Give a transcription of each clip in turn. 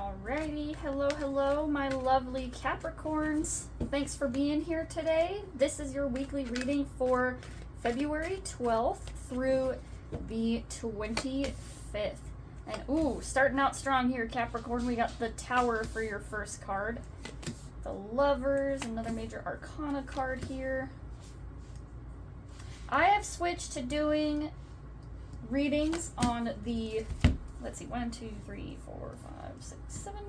Alrighty, hello, my lovely Capricorns. Thanks for being here today. This is your weekly reading for February 12th through the 25th. And ooh, starting out strong here, Capricorn. We got the Tower for your first card. The Lovers, another major arcana card here. I have switched to doing readings on the, let's see, 1, 2, 3, 4, 5, 6, 7.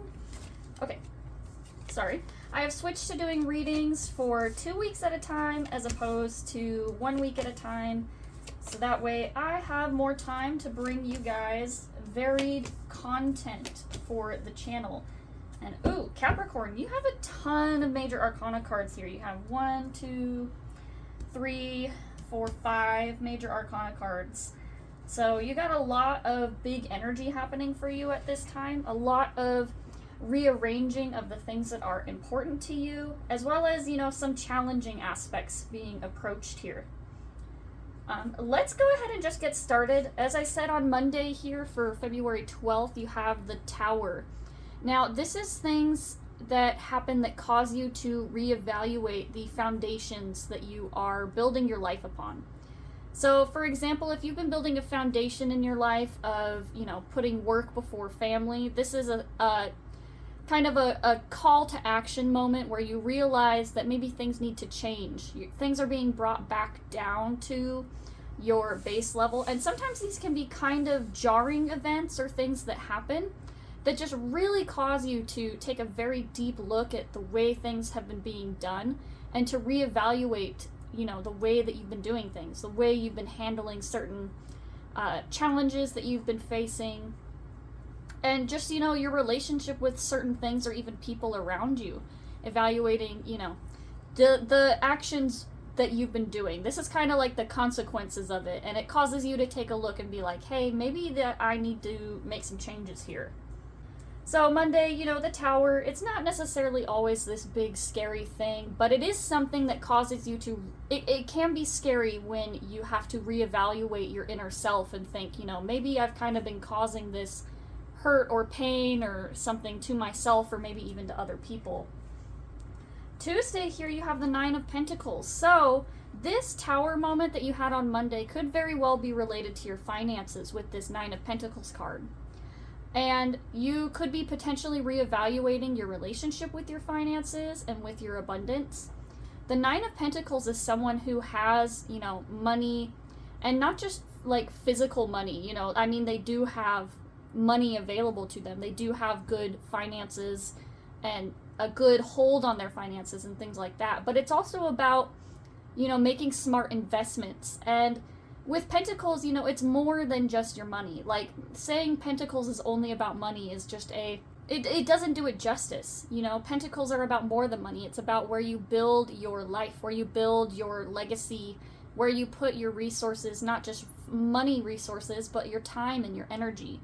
Okay, sorry. I have switched to doing readings for 2 weeks at a time as opposed to 1 week at a time. So that way I have more time to bring you guys varied content for the channel. And ooh, Capricorn, you have a ton of major arcana cards here. You have 1, 2, 3, 4, 5 major arcana cards. So you got a lot of big energy happening for you at this time, a lot of rearranging of the things that are important to you, as well as, you know, some challenging aspects being approached here. Let's go ahead and just get started. As I said on Monday here for February 12th, you have the Tower. Now, this is things that happen that cause you to reevaluate the foundations that you are building your life upon. So, for example, if you've been building a foundation in your life of, you know, putting work before family, this is a kind of a call to action moment where you realize that maybe things need to change. Things are being brought back down to your base level. And sometimes these can be kind of jarring events or things that happen that just really cause you to take a very deep look at the way things have been being done and to reevaluate, you know, the way that you've been doing things, the way you've been handling certain challenges that you've been facing, and just, you know, your relationship with certain things or even people around you, evaluating, you know, the actions that you've been doing. This is kind of like the consequences of it, and it causes you to take a look and be like, hey, maybe that I need to make some changes here. So Monday, you know, the Tower, it's not necessarily always this big scary thing, but it is something that causes you to, it can be scary when you have to reevaluate your inner self and think, you know, maybe I've kind of been causing this hurt or pain or something to myself or maybe even to other people. Tuesday here you have the Nine of Pentacles. So this Tower moment that you had on Monday could very well be related to your finances with this Nine of Pentacles card. And you could be potentially reevaluating your relationship with your finances and with your abundance. The Nine of Pentacles is someone who has, you know, money, and not just like physical money, you know, I mean, they do have money available to them. They do have good finances and a good hold on their finances and things like that. But it's also about, you know, making smart investments. And with Pentacles, you know, it's more than just your money. Like, saying Pentacles is only about money is just it doesn't do it justice. You know, Pentacles are about more than money. It's about where you build your life, where you build your legacy, where you put your resources, not just money resources, but your time and your energy.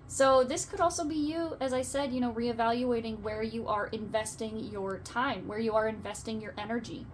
So this could also be you, as I said, you know, reevaluating where you are investing your time, where you are investing your energy.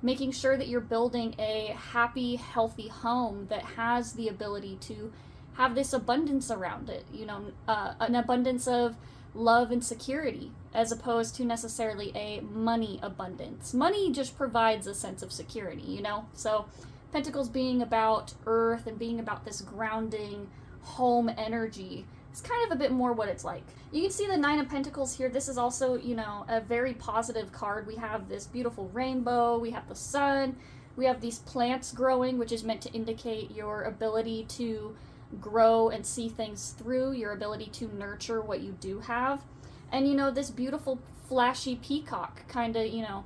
Making sure that you're building a happy, healthy home that has the ability to have this abundance around it, you know, an abundance of love and security, as opposed to necessarily a money abundance. Money just provides a sense of security, you know? So Pentacles being about earth and being about this grounding home energy, it's kind of a bit more what it's like. You can see the Nine of Pentacles here. This is also, you know, a very positive card. We have this beautiful rainbow. We have the sun. We have these plants growing, which is meant to indicate your ability to grow and see things through, your ability to nurture what you do have. And, you know, this beautiful flashy peacock kind of, you know,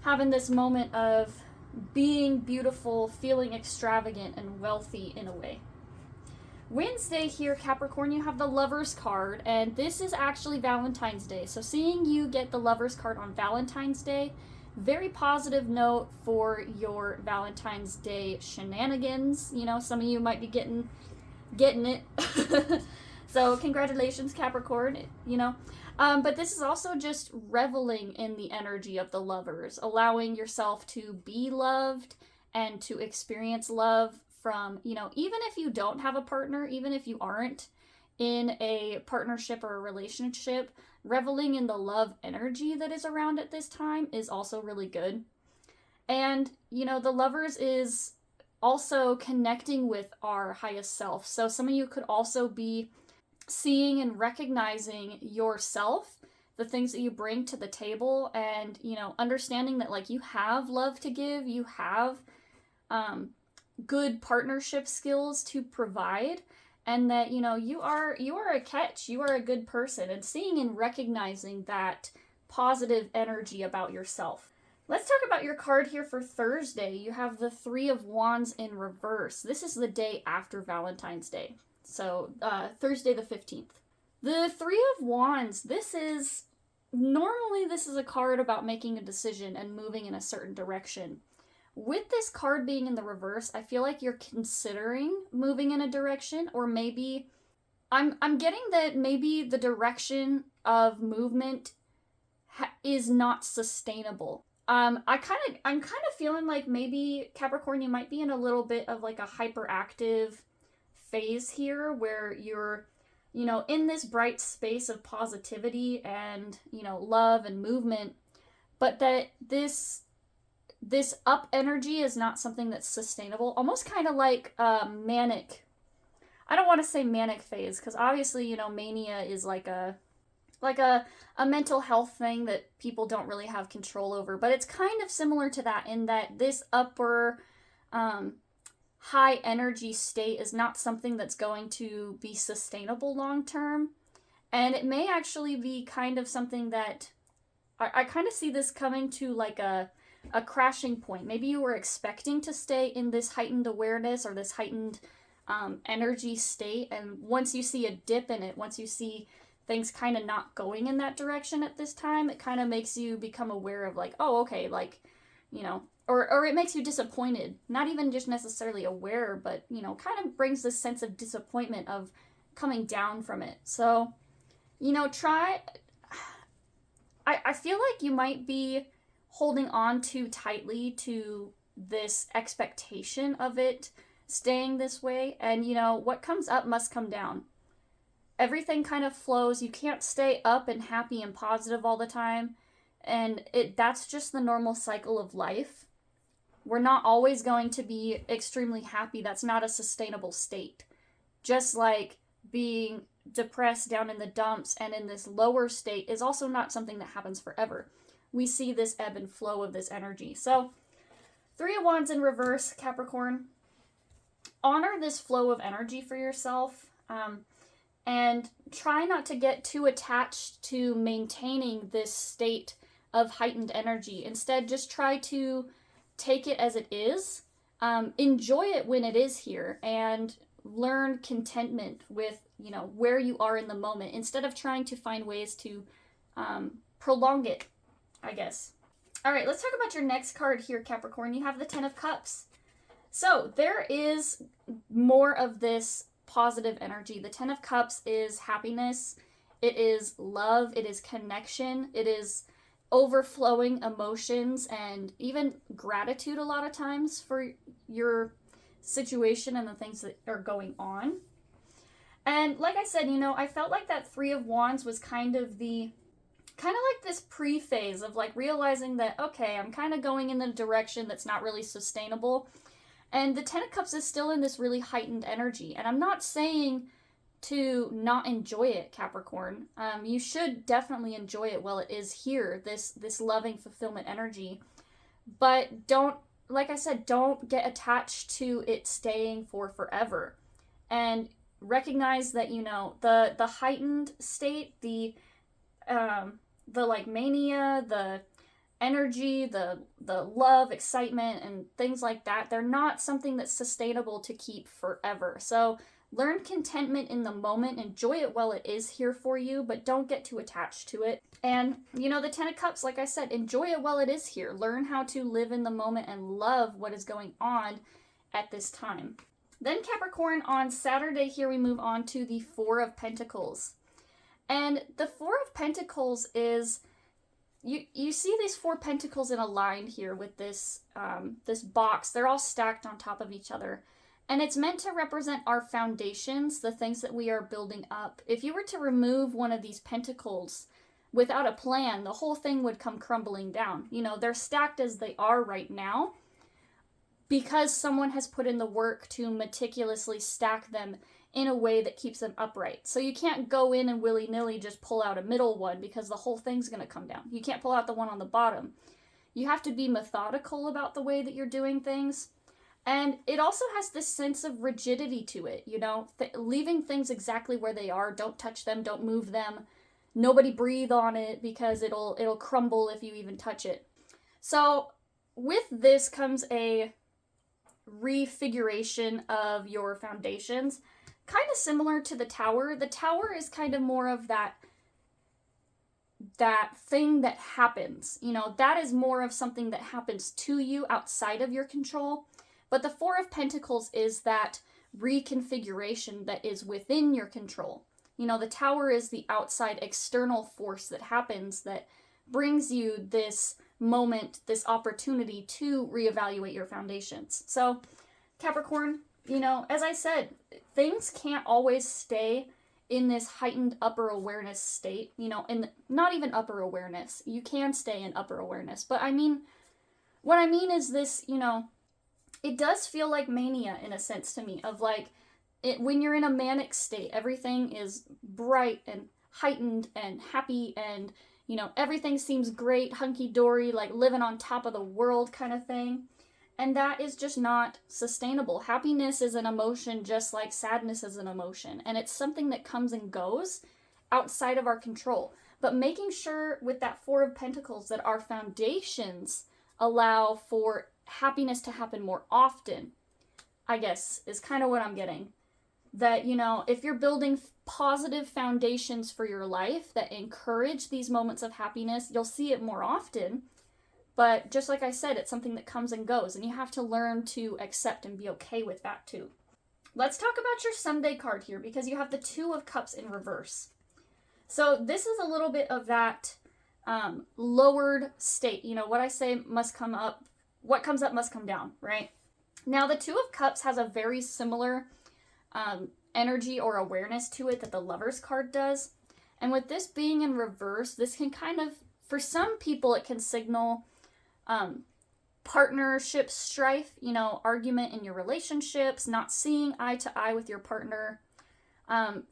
having this moment of being beautiful, feeling extravagant and wealthy in a way. Wednesday here, Capricorn, you have the Lovers card, and this is actually Valentine's Day. So seeing you get the Lovers card on Valentine's Day, very positive note for your Valentine's Day shenanigans. You know, some of you might be getting it. So congratulations, Capricorn, you know. But this is also just reveling in the energy of the Lovers, allowing yourself to be loved and to experience love from, you know, even if you don't have a partner, even if you aren't in a partnership or a relationship, reveling in the love energy that is around at this time is also really good. And, you know, the Lovers is also connecting with our highest self. So some of you could also be seeing and recognizing yourself, the things that you bring to the table, and, you know, understanding that, like, you have love to give, you have good partnership skills to provide, and that, you know, you are a catch, you are a good person, and seeing and recognizing that positive energy about yourself. Let's talk about your card here for Thursday. You have the Three of Wands in reverse. This is the day after Valentine's Day. So, Thursday the 15th. The Three of Wands, this is a card about making a decision and moving in a certain direction. With this card being in the reverse, I feel like you're considering moving in a direction, or maybe I'm getting that maybe the direction of movement is not sustainable. I'm kind of feeling like maybe, Capricorn, you might be in a little bit of like a hyperactive phase here where you're, you know, in this bright space of positivity and, you know, love and movement, but that this up energy is not something that's sustainable. Almost kind of like manic. I don't want to say manic phase, because obviously, you know, mania is like a mental health thing that people don't really have control over, but it's kind of similar to that in that this upper high energy state is not something that's going to be sustainable long term, and it may actually be kind of something that I kind of see this coming to like a crashing point. Maybe you were expecting to stay in this heightened awareness or this heightened energy state, and once you see a dip in it, once you see things kind of not going in that direction at this time, it kind of makes you become aware of like, oh, okay, like, you know, or it makes you disappointed. Not even just necessarily aware, but, you know, kind of brings this sense of disappointment of coming down from it. So, you know, I feel like you might be holding on too tightly to this expectation of it staying this way. And, you know, what comes up must come down. Everything kind of flows. You can't stay up and happy and positive all the time. And that's just the normal cycle of life. We're not always going to be extremely happy. That's not a sustainable state. Just like being depressed down in the dumps and in this lower state is also not something that happens forever. We see this ebb and flow of this energy. So, Three of Wands in reverse, Capricorn. Honor this flow of energy for yourself. And try not to get too attached to maintaining this state of heightened energy. Instead, just try to take it as it is. Enjoy it when it is here, and learn contentment with, you know, where you are in the moment, instead of trying to find ways to prolong it, I guess. All right, let's talk about your next card here, Capricorn. You have the Ten of Cups. So there is more of this positive energy. The Ten of Cups is happiness, it is love, it is connection, it is overflowing emotions, and even gratitude a lot of times for your situation and the things that are going on. And like I said, you know, I felt like that Three of Wands was kind of like this pre-phase of like realizing that, okay, I'm kind of going in the direction that's not really sustainable. And the Ten of Cups is still in this really heightened energy. And I'm not saying to not enjoy it, Capricorn. You should definitely enjoy it while it is here, this loving fulfillment energy. But don't, like I said, don't get attached to it staying for forever. And recognize that, you know, the heightened state, the like mania, the energy, the love, excitement, and things like that, they're not something that's sustainable to keep forever. So learn contentment in the moment, enjoy it while it is here for you, but don't get too attached to it. And, you know, the Ten of Cups, like I said, enjoy it while it is here. Learn how to live in the moment and love what is going on at this time. Then Capricorn, on Saturday here, we move on to the Four of Pentacles. And the Four of Pentacles is, you see these four pentacles in a line here with this this box. They're all stacked on top of each other. And it's meant to represent our foundations, the things that we are building up. If you were to remove one of these pentacles without a plan, the whole thing would come crumbling down. You know, they're stacked as they are right now because someone has put in the work to meticulously stack them in a way that keeps them upright. So you can't go in and willy-nilly just pull out a middle one because the whole thing's going to come down. You can't pull out the one on the bottom. You have to be methodical about the way that you're doing things. And it also has this sense of rigidity to it, you know, leaving things exactly where they are. Don't touch them, don't move them. Nobody breathe on it because it'll crumble if you even touch it. So with this comes a refiguration of your foundations, kind of similar to the Tower. The Tower is kind of more of that thing that happens. You know, that is more of something that happens to you outside of your control. But the Four of Pentacles is that reconfiguration that is within your control. You know, the Tower is the outside external force that happens that brings you this moment, this opportunity to reevaluate your foundations. So, Capricorn, you know, as I said, things can't always stay in this heightened upper awareness state, you know, and not even upper awareness. You can stay in upper awareness. But I mean, what I mean is this, you know, it does feel like mania in a sense to me, of like, when you're in a manic state, everything is bright and heightened and happy and, you know, everything seems great, hunky-dory, like living on top of the world kind of thing. And that is just not sustainable. Happiness is an emotion just like sadness is an emotion. And it's something that comes and goes outside of our control. But making sure with that Four of Pentacles that our foundations allow for happiness to happen more often, I guess, is kind of what I'm getting. That, you know, if you're building positive foundations for your life that encourage these moments of happiness, you'll see it more often. But just like I said, it's something that comes and goes, and you have to learn to accept and be okay with that too. Let's talk about your Sunday card here, because you have the Two of Cups in reverse. So this is a little bit of that lowered state. You know, what I say must come up. What comes up must come down, right? Now, the Two of Cups has a very similar energy or awareness to it that the Lover's card does. And with this being in reverse, this can kind of, for some people, it can signal partnership strife, you know, argument in your relationships, not seeing eye to eye with your partner.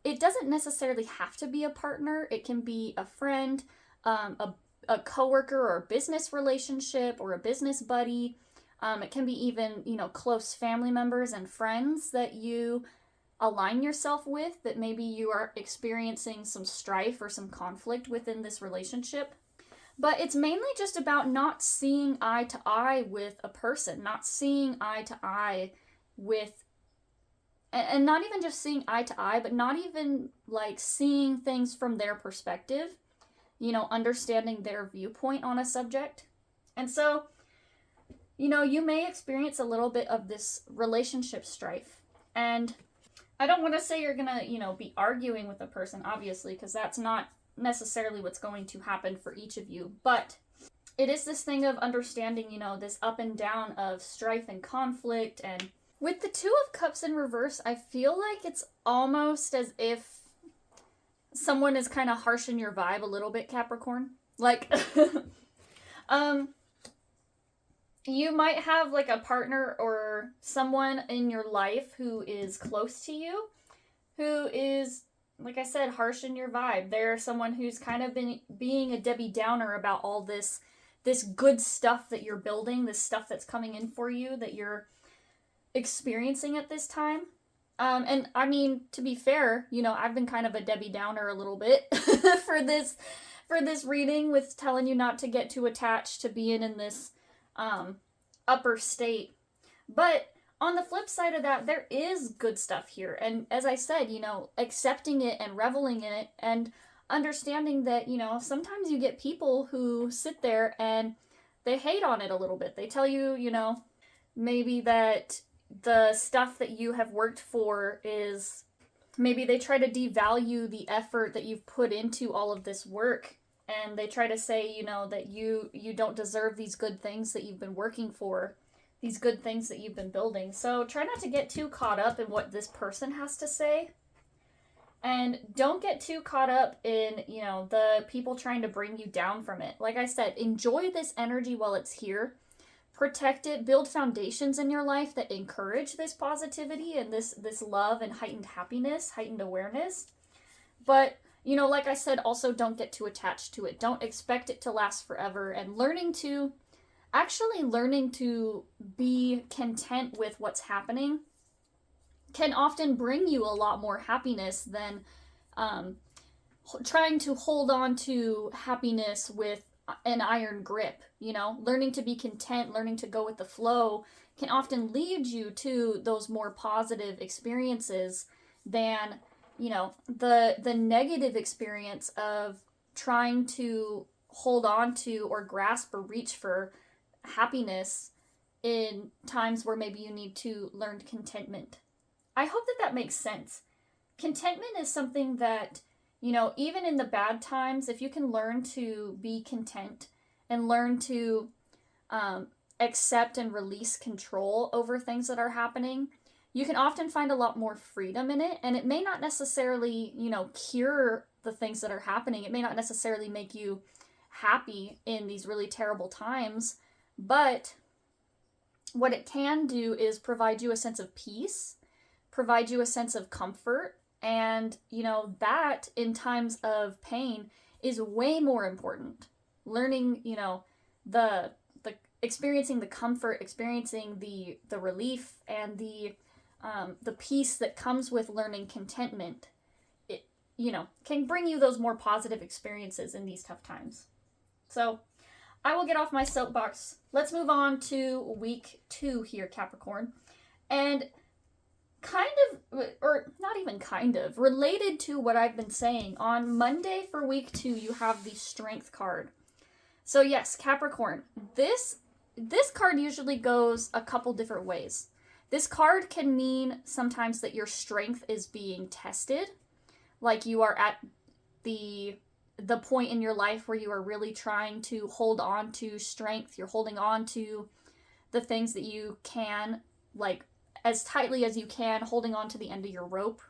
It doesn't necessarily have to be a partner. It can be a friend, a coworker or a business relationship or a business buddy. It can be even, you know, close family members and friends that you align yourself with, that maybe you are experiencing some strife or some conflict within this relationship. But it's mainly just about not seeing eye to eye with a person, not seeing eye to eye with, and not even just seeing eye to eye, but not even like seeing things from their perspective, you know, understanding their viewpoint on a subject. And so, you know, you may experience a little bit of this relationship strife. And I don't want to say you're going to, you know, be arguing with a person, obviously, because that's not necessarily what's going to happen for each of you. But it is this thing of understanding, you know, this up and down of strife and conflict. And with the Two of Cups in reverse, I feel like it's almost as if someone is kind of harshing your vibe a little bit, Capricorn. Like, you might have like a partner or someone in your life who is close to you, who is, like I said, harsh in your vibe. They're someone who's kind of been being a Debbie Downer about all this good stuff that you're building, this stuff that's coming in for you, that you're experiencing at this time. And I mean, to be fair, you know, I've been kind of a Debbie Downer a little bit for this reading, with telling you not to get too attached to being in this upper state. But on the flip side of that, there is good stuff here. And as I said, you know, accepting it and reveling in it and understanding that, you know, sometimes you get people who sit there and they hate on it a little bit. They tell you, you know, maybe that the stuff that you have worked for is, maybe they try to devalue the effort that you've put into all of this work. And they try to say, you know, that you don't deserve these good things that you've been working for, these good things that you've been building. So try not to get too caught up in what this person has to say. And don't get too caught up in, you know, the people trying to bring you down from it. Like I said, enjoy this energy while it's here. Protect it, build foundations in your life that encourage this positivity and this love and heightened happiness, heightened awareness. But, you know, like I said, also don't get too attached to it. Don't expect it to last forever. And learning to be content with what's happening can often bring you a lot more happiness than trying to hold on to happiness with an iron grip. You know, learning to be content, learning to go with the flow can often lead you to those more positive experiences than, you know, the negative experience of trying to hold on to or grasp or reach for happiness in times where maybe you need to learn contentment. I hope that makes sense. Contentment is something that, you know, even in the bad times, if you can learn to be content and learn to accept and release control over things that are happening, you can often find a lot more freedom in it. And it may not necessarily, you know, cure the things that are happening. It may not necessarily make you happy in these really terrible times, but what it can do is provide you a sense of peace, provide you a sense of comfort, and, you know, that in times of pain is way more important. Learning, you know, the experiencing the comfort, experiencing the relief and the peace that comes with learning contentment, it, you know, can bring you those more positive experiences in these tough times. So I will get off my soapbox. Let's move on to week 2 here, Capricorn. And kind of, or not even kind of, related to what I've been saying, on Monday for week 2, you have the Strength card. So yes, Capricorn, this card usually goes a couple different ways. This card can mean sometimes that your strength is being tested, like you are at the point in your life where you are really trying to hold on to strength. You're holding on to the things that you can, like, as tightly as you can, holding on to the end of your rope.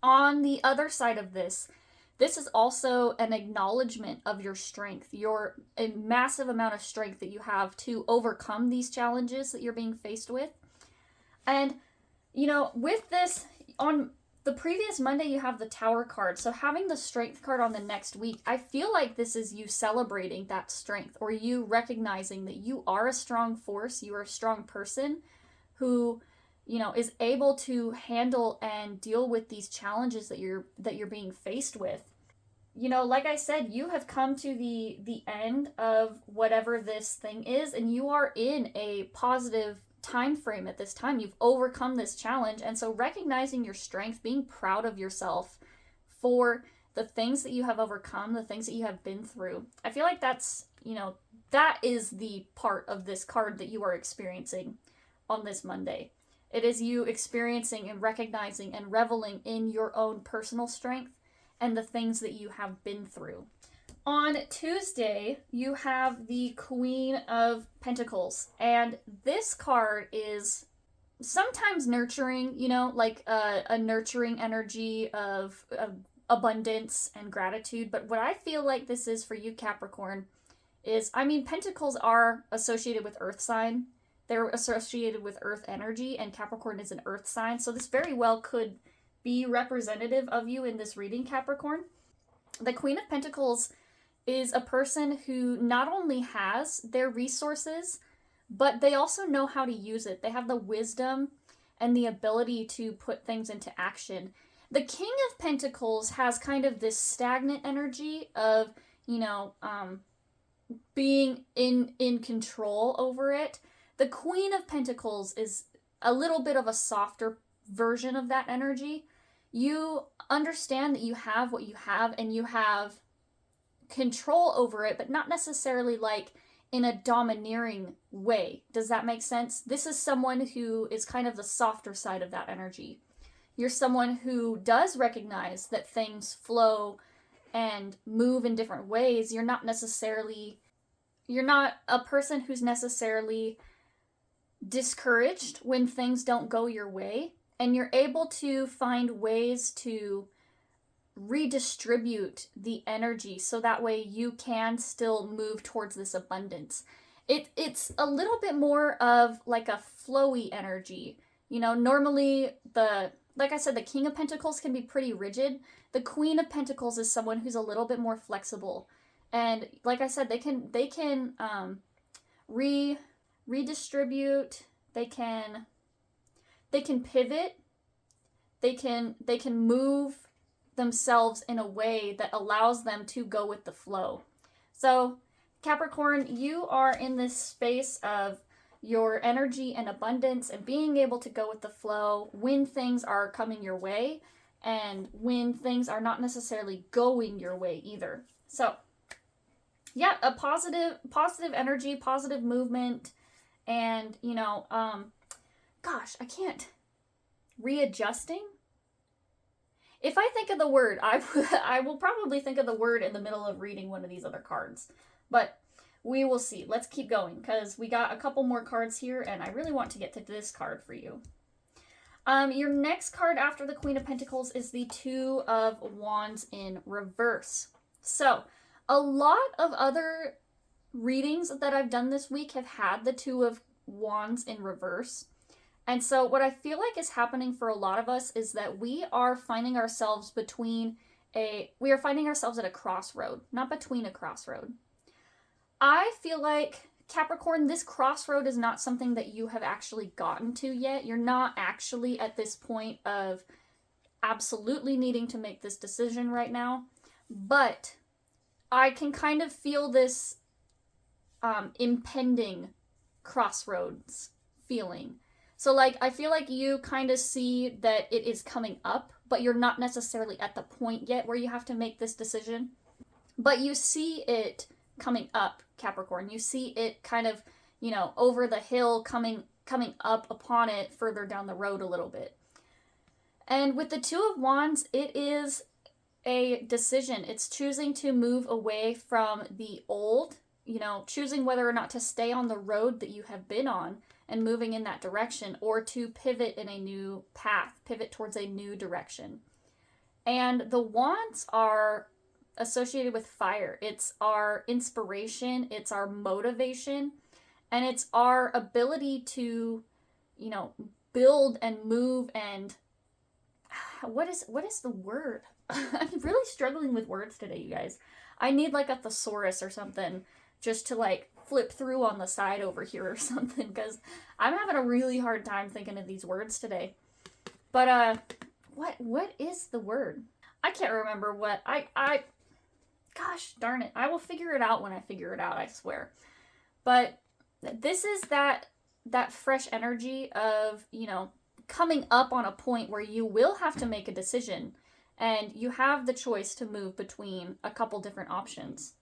On the other side of this is also an acknowledgement of your strength, a massive amount of strength that you have to overcome these challenges that you're being faced with. And, you know, with this, on the previous Monday, you have the Tower card. So having the Strength card on the next week, I feel like this is you celebrating that strength, or you recognizing that you are a strong force, you are a strong person who, you know, is able to handle and deal with these challenges that you're being faced with. You know, like I said, you have come to the end of whatever this thing is, and you are in a positive time frame at this time. You've overcome this challenge, and so recognizing your strength, being proud of yourself for the things that you have overcome, the things that you have been through. I feel like that's, you know, that is the part of this card that you are experiencing on this Monday. It is you experiencing and recognizing and reveling in your own personal strength and the things that you have been through. On Tuesday, you have the Queen of Pentacles, and this card is sometimes nurturing, you know, like a nurturing energy of abundance and gratitude. But what I feel like this is for you, Capricorn, is, I mean, Pentacles are associated with Earth sign. They're associated with Earth energy, and Capricorn is an Earth sign. So this very well could be representative of you in this reading, Capricorn. The Queen of Pentacles is a person who not only has their resources, but they also know how to use it. They have the wisdom and the ability to put things into action. The King of Pentacles has kind of this stagnant energy of, you know, being in control over it. The Queen of Pentacles is a little bit of a softer version of that energy. You understand that you have what you have, and you have control over it, but not necessarily like in a domineering way. Does that make sense? This is someone who is kind of the softer side of that energy. You're someone who does recognize that things flow and move in different ways. You're not a person who's necessarily discouraged when things don't go your way, and you're able to find ways to redistribute the energy so that way you can still move towards this abundance. It's a little bit more of like a flowy energy. You know, normally like I said, the King of Pentacles can be pretty rigid. The Queen of Pentacles is someone who's a little bit more flexible. And like I said, they can redistribute, they can pivot, they can move themselves in a way that allows them to go with the flow. So Capricorn, you are in this space of your energy and abundance and being able to go with the flow when things are coming your way and when things are not necessarily going your way either. So yeah, a positive energy, positive movement, and you know, gosh, I can't, readjusting. If I think of the word, I will probably think of the word in the middle of reading one of these other cards. But we will see. Let's keep going because we got a couple more cards here and I really want to get to this card for you. Your next card after the Queen of Pentacles is the Two of Wands in reverse. So a lot of other readings that I've done this week have had the Two of Wands in reverse. And so what I feel like is happening for a lot of us is that we are finding ourselves at a crossroad, not between a crossroad. I feel like, Capricorn, this crossroad is not something that you have actually gotten to yet. You're not actually at this point of absolutely needing to make this decision right now. But I can kind of feel this impending crossroads feeling. So like, I feel like you kind of see that it is coming up, but you're not necessarily at the point yet where you have to make this decision. But you see it coming up, Capricorn. You see it kind of, you know, over the hill, coming up upon it further down the road a little bit. And with the Two of Wands, it is a decision. It's choosing to move away from the old, you know, choosing whether or not to stay on the road that you have been on and moving in that direction, or to pivot in a new path, pivot towards a new direction. And the Wands are associated with fire. It's our inspiration, it's our motivation, and it's our ability to, you know, build and move and what is the word? I'm really struggling with words today, you guys. I need like a thesaurus or something just to like flip through on the side over here or something, because I'm having a really hard time thinking of these words today. But what is the word? I can't remember what gosh darn it. I will figure it out when I figure it out, I swear. But this is that fresh energy of, you know, coming up on a point where you will have to make a decision and you have the choice to move between a couple different options.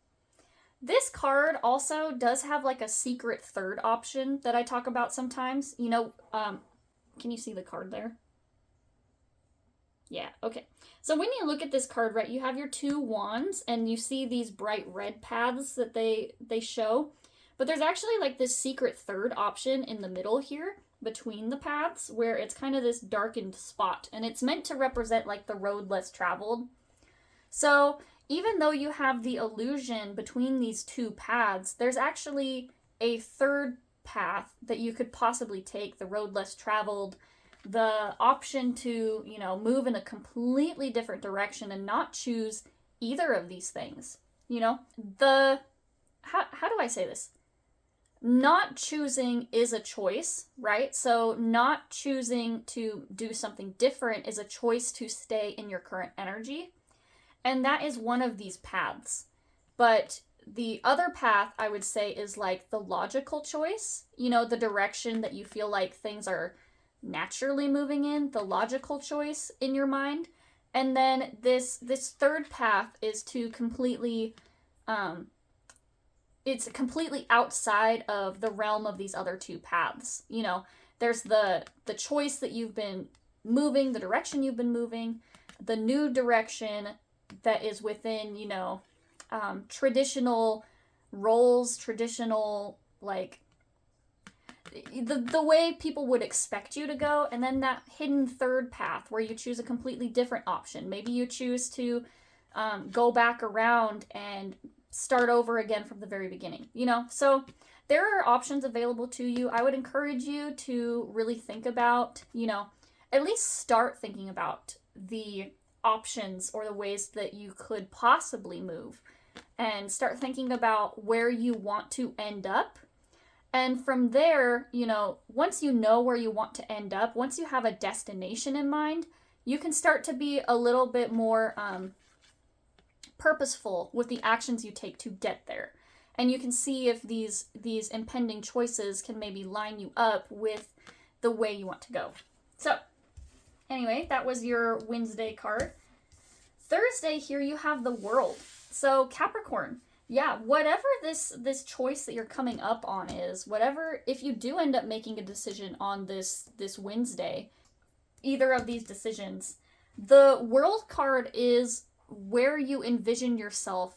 This card also does have like a secret third option that I talk about sometimes. You know, can you see the card there? Yeah, okay. So when you look at this card, right, you have your two wands and you see these bright red paths that they show. But there's actually like this secret third option in the middle here between the paths where it's kind of this darkened spot. And it's meant to represent like the road less traveled. So even though you have the illusion between these two paths, there's actually a third path that you could possibly take, the road less traveled, the option to, you know, move in a completely different direction and not choose either of these things. You know, how do I say this? Not choosing is a choice, right? So not choosing to do something different is a choice to stay in your current energy. And that is one of these paths. But the other path, I would say, is like the logical choice, you know, the direction that you feel like things are naturally moving in, the logical choice in your mind. And then this third path is to completely, it's completely outside of the realm of these other two paths. You know, there's the choice that you've been moving, the direction you've been moving, the new direction that is within, you know, traditional roles, traditional, like, the way people would expect you to go, and then that hidden third path where you choose a completely different option. Maybe you choose to go back around and start over again from the very beginning, you know? So there are options available to you. I would encourage you to really think about, you know, at least start thinking about the options or the ways that you could possibly move, and start thinking about where you want to end up. And from there, you know, once you know where you want to end up, once you have a destination in mind, you can start to be a little bit more purposeful with the actions you take to get there. And you can see if these impending choices can maybe line you up with the way you want to go. So anyway, that was your Wednesday card. Thursday, here you have the World. So Capricorn, yeah, whatever this choice that you're coming up on is, whatever, if you do end up making a decision on this Wednesday, either of these decisions, the World card is where you envision yourself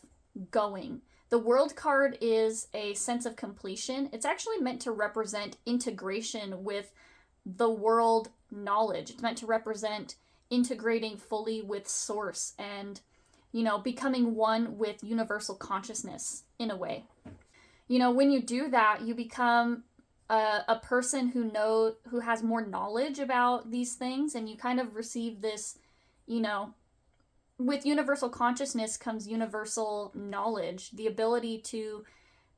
going. The World card is a sense of completion. It's actually meant to represent integration with the world knowledge. It's meant to represent integrating fully with Source and, you know, becoming one with universal consciousness in a way. You know, when you do that, you become a person who has more knowledge about these things, and you kind of receive this, you know, with universal consciousness comes universal knowledge, the ability to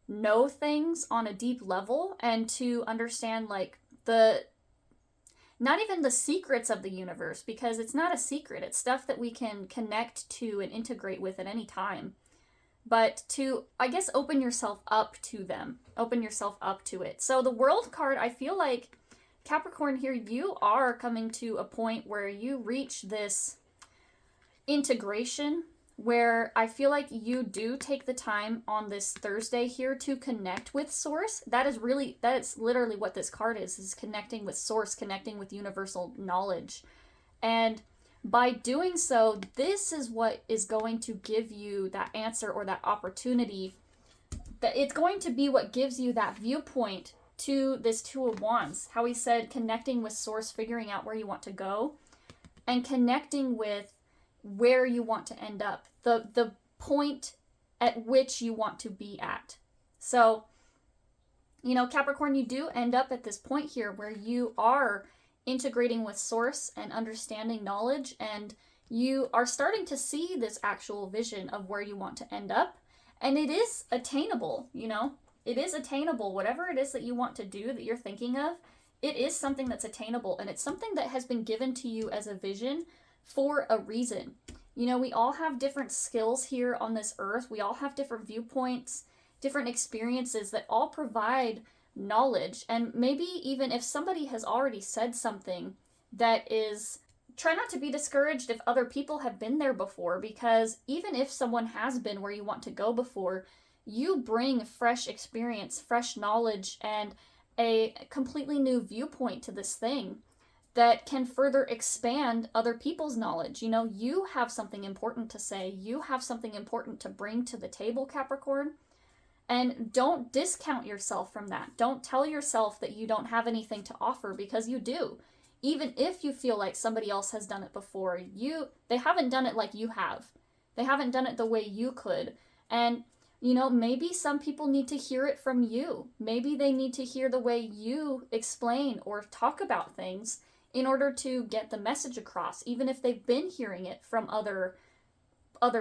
know things on a deep level and to understand, like, not even the secrets of the universe, because it's not a secret. It's stuff that we can connect to and integrate with at any time. But to, I guess, open yourself up to them. Open yourself up to it. So the World card, I feel like, Capricorn, here, you are coming to a point where you reach this integration where I feel like you do take the time on this Thursday here to connect with Source. That is literally what this card is connecting with Source, connecting with universal knowledge. And by doing so, this is what is going to give you that answer or that opportunity. That it's going to be what gives you that viewpoint to this Two of Wands. How he said connecting with Source, figuring out where you want to go, and connecting with where you want to end up, the point at which you want to be at. So, you know, Capricorn, you do end up at this point here where you are integrating with Source and understanding knowledge, and you are starting to see this actual vision of where you want to end up. And it is attainable, you know, it is attainable. Whatever it is that you want to do, that you're thinking of, it is something that's attainable, and it's something that has been given to you as a vision for a reason. You know, we all have different skills here on this earth. We all have different viewpoints, different experiences that all provide knowledge. And maybe even if somebody has already said something that is, try not to be discouraged if other people have been there before, because even if someone has been where you want to go before, you bring fresh experience, fresh knowledge, and a completely new viewpoint to this thing that can further expand other people's knowledge. You know, you have something important to say. You have something important to bring to the table, Capricorn. And don't discount yourself from that. Don't tell yourself that you don't have anything to offer, because you do. Even if you feel like somebody else has done it before, they haven't done it like you have. They haven't done it the way you could. And, you know, maybe some people need to hear it from you. Maybe they need to hear the way you explain or talk about things in order to get the message across, even if they've been hearing it from other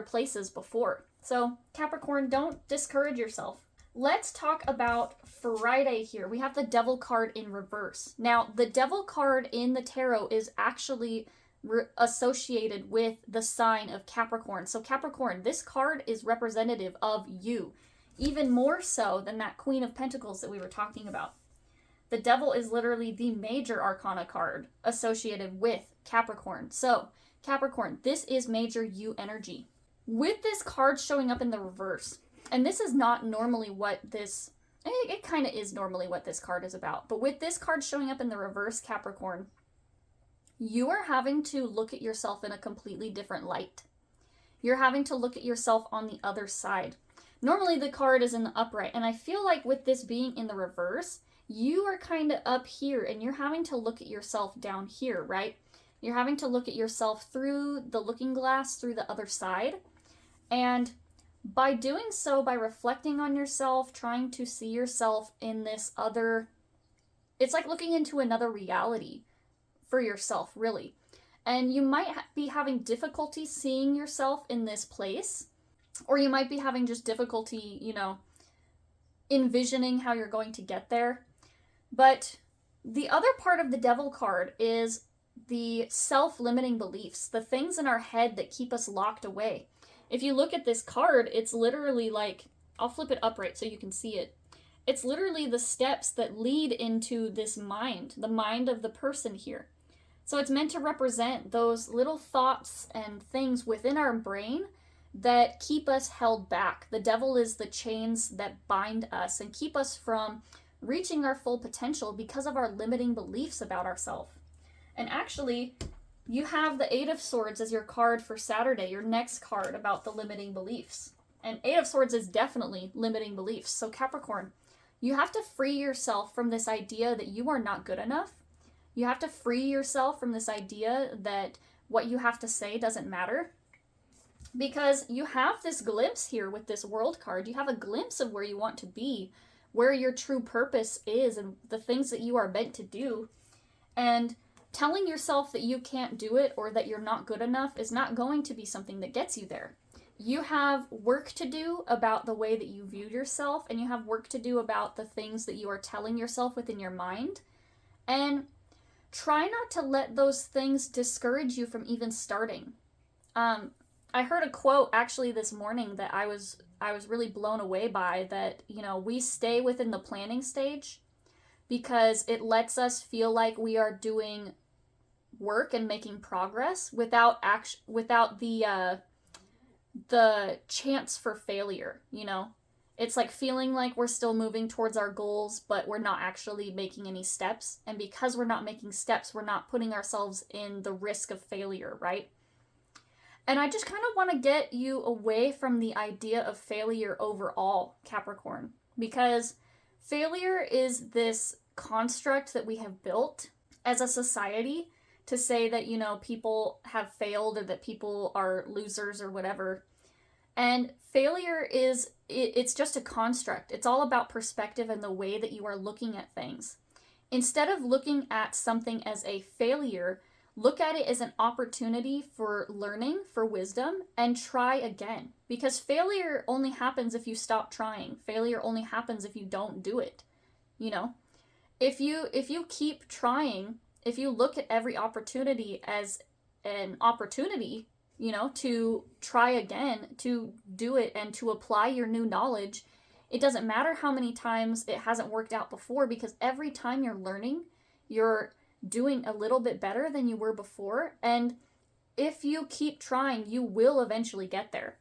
places before. So, Capricorn, don't discourage yourself. Let's talk about Friday here. We have the Devil card in reverse. Now, the Devil card in the tarot is actually associated with the sign of Capricorn. So, Capricorn, this card is representative of you, even more so than that Queen of Pentacles that we were talking about. The Devil is literally the major arcana card associated with Capricorn. So, Capricorn, this is major you energy. With this card showing up in the reverse, and this is not normally what this, it kind of is normally what this card is about, but with this card showing up in the reverse, Capricorn, you are having to look at yourself in a completely different light. You're having to look at yourself on the other side. Normally the card is in the upright, and I feel like with this being in the reverse, you are kind of up here and you're having to look at yourself down here, right? You're having to look at yourself through the looking glass, through the other side. And by doing so, by reflecting on yourself, trying to see yourself in this other, it's like looking into another reality for yourself, really. And you might be having difficulty seeing yourself in this place, or you might be having just difficulty, you know, envisioning how you're going to get there. But the other part of the Devil card is the self-limiting beliefs, the things in our head that keep us locked away. If you look at this card, it's literally like, I'll flip it upright so you can see it. It's literally the steps that lead into this mind, the mind of the person here. So it's meant to represent those little thoughts and things within our brain that keep us held back. The devil is the chains that bind us and keep us from reaching our full potential because of our limiting beliefs about ourselves. And actually, you have the Eight of Swords as your card for Saturday, your next card about the limiting beliefs. And Eight of Swords is definitely limiting beliefs. So Capricorn, you have to free yourself from this idea that you are not good enough. You have to free yourself from this idea that what you have to say doesn't matter. Because you have this glimpse here with this World card. You have a glimpse of where you want to be, where your true purpose is, and the things that you are meant to do. And telling yourself that you can't do it or that you're not good enough is not going to be something that gets you there. You have work to do about the way that you view yourself, and you have work to do about the things that you are telling yourself within your mind. And try not to let those things discourage you from even starting. I heard a quote actually this morning that I was really blown away by, that, you know, we stay within the planning stage because it lets us feel like we are doing work and making progress without the chance for failure, you know? It's like feeling like we're still moving towards our goals, but we're not actually making any steps. And because we're not making steps, we're not putting ourselves in the risk of failure, right? And I just kind of want to get you away from the idea of failure overall, Capricorn, because failure is this construct that we have built as a society to say that, you know, people have failed or that people are losers or whatever. And failure is, it's just a construct. It's all about perspective and the way that you are looking at things. Instead of looking at something as a failure, look at it as an opportunity for learning, for wisdom, and try again. Because failure only happens if you stop trying. Failure only happens if you don't do it. You know? If you keep trying, if you look at every opportunity as an opportunity, you know, to try again, to do it and to apply your new knowledge, it doesn't matter how many times it hasn't worked out before, because every time you're learning, you're doing a little bit better than you were before. And if you keep trying, you will eventually get there.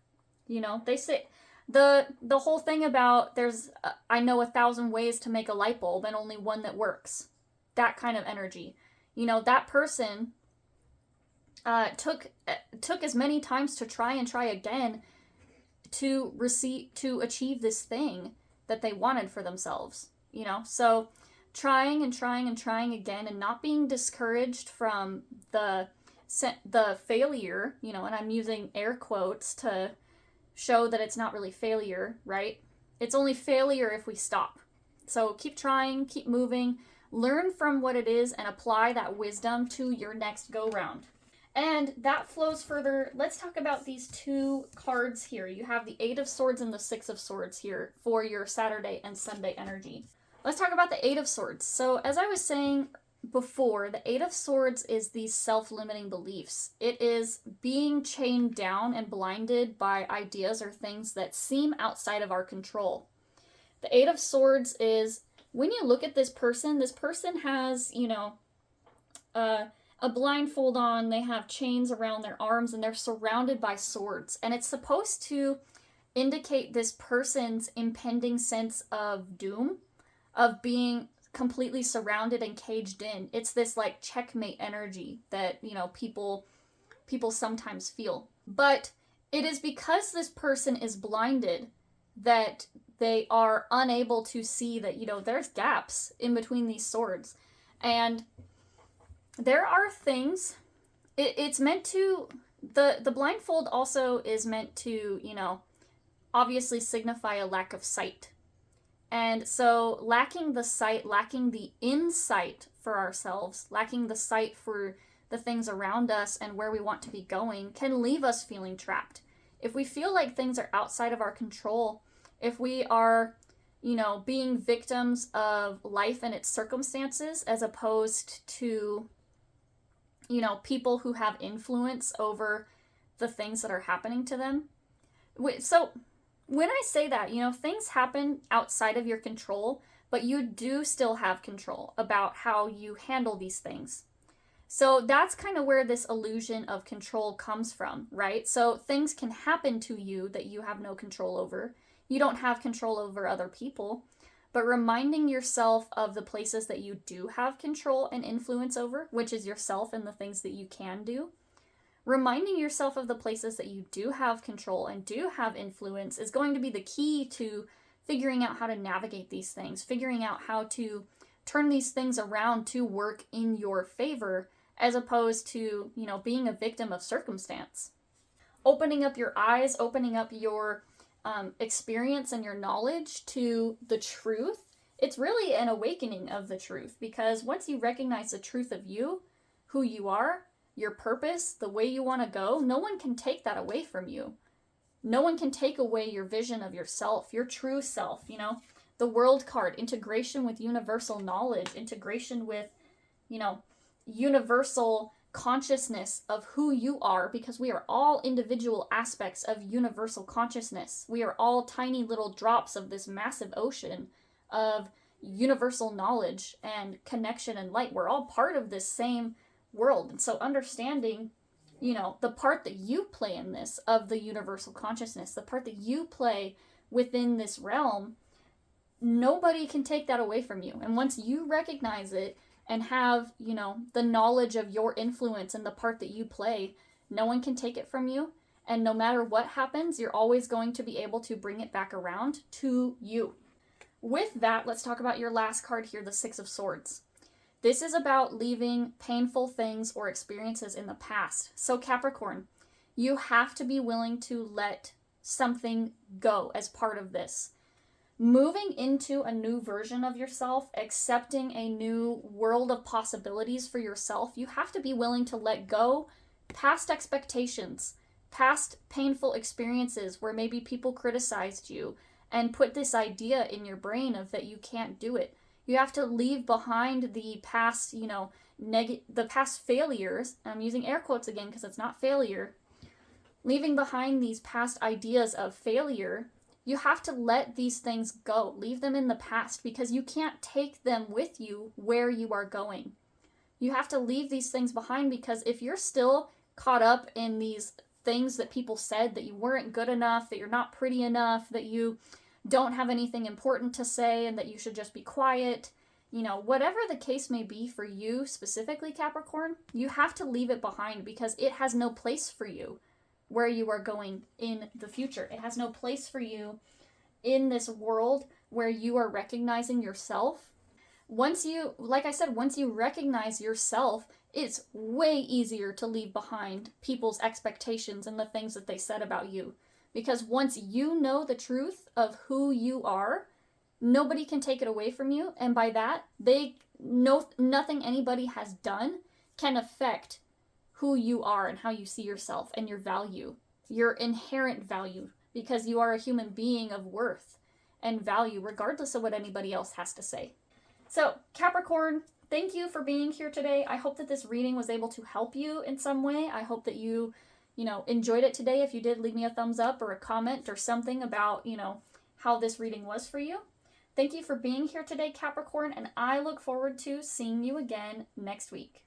You know, they say the whole thing about there's I know 1,000 ways to make a light bulb and only one that works. That kind of energy. You know, that person took as many times to try and try again to achieve this thing that they wanted for themselves. You know, so trying and trying and trying again, and not being discouraged from the failure, you know, and I'm using air quotes to show that it's not really failure, right? It's only failure if we stop. So keep trying, keep moving, learn from what it is, and apply that wisdom to your next go round. And that flows further. Let's talk about these two cards here. You have the Eight of Swords and the Six of Swords here for your Saturday and Sunday energy. Let's talk about the Eight of Swords. So as I was saying before, the Eight of Swords is these self-limiting beliefs. It is being chained down and blinded by ideas or things that seem outside of our control. The Eight of Swords is, when you look at this person has, you know, a blindfold on, they have chains around their arms, and they're surrounded by swords. And it's supposed to indicate this person's impending sense of doom, of being completely surrounded and caged in. It's this like checkmate energy that, you know, people sometimes feel. But it is because this person is blinded that they are unable to see that, there's gaps in between these swords. And there are things, it's meant to, the blindfold also is meant to, obviously signify a lack of sight. And so lacking the sight, lacking the insight for ourselves, lacking the sight for the things around us and where we want to be going can leave us feeling trapped. If we feel like things are outside of our control, if we are, being victims of life and its circumstances as opposed to, people who have influence over the things that are happening to them. So when I say that, things happen outside of your control, but you do still have control about how you handle these things. So that's kind of where this illusion of control comes from, right? So things can happen to you that you have no control over. You don't have control over other people, but reminding yourself of the places that you do have control and influence over, which is yourself and the things that you can do. Reminding yourself of the places that you do have control and do have influence is going to be the key to figuring out how to navigate these things, figuring out how to turn these things around to work in your favor, as opposed to, being a victim of circumstance. Opening up your eyes, opening up your experience and your knowledge to the truth, it's really an awakening of the truth, because once you recognize the truth of you, who you are, your purpose, the way you want to go, no one can take that away from you. No one can take away your vision of yourself, your true self, the world card, integration with universal knowledge, integration with, universal consciousness of who you are, because we are all individual aspects of universal consciousness. We are all tiny little drops of this massive ocean of universal knowledge and connection and light. We're all part of this same world. And so understanding, the part that you play in this of the universal consciousness, the part that you play within this realm, nobody can take that away from you. And once you recognize it and have, the knowledge of your influence and the part that you play, no one can take it from you. And no matter what happens, you're always going to be able to bring it back around to you. With that, let's talk about your last card here, the Six of Swords. This is about leaving painful things or experiences in the past. So Capricorn, you have to be willing to let something go as part of this. Moving into a new version of yourself, accepting a new world of possibilities for yourself, you have to be willing to let go past expectations, past painful experiences where maybe people criticized you and put this idea in your brain of that you can't do it. You have to leave behind the past, the past failures. I'm using air quotes again because it's not failure. Leaving behind these past ideas of failure, you have to let these things go. Leave them in the past because you can't take them with you where you are going. You have to leave these things behind because if you're still caught up in these things that people said, that you weren't good enough, that you're not pretty enough, that you don't have anything important to say and that you should just be quiet, whatever the case may be for you specifically, Capricorn, you have to leave it behind because it has no place for you where you are going in the future. It has no place for you in this world where you are recognizing yourself. Once you recognize yourself, it's way easier to leave behind people's expectations and the things that they said about you. Because once you know the truth of who you are, nobody can take it away from you. And by that, nothing anybody has done can affect who you are and how you see yourself and your value, your inherent value, because you are a human being of worth and value, regardless of what anybody else has to say. So, Capricorn, thank you for being here today. I hope that this reading was able to help you in some way. I hope that you enjoyed it today. If you did, leave me a thumbs up or a comment or something about, how this reading was for you. Thank you for being here today, Capricorn, and I look forward to seeing you again next week.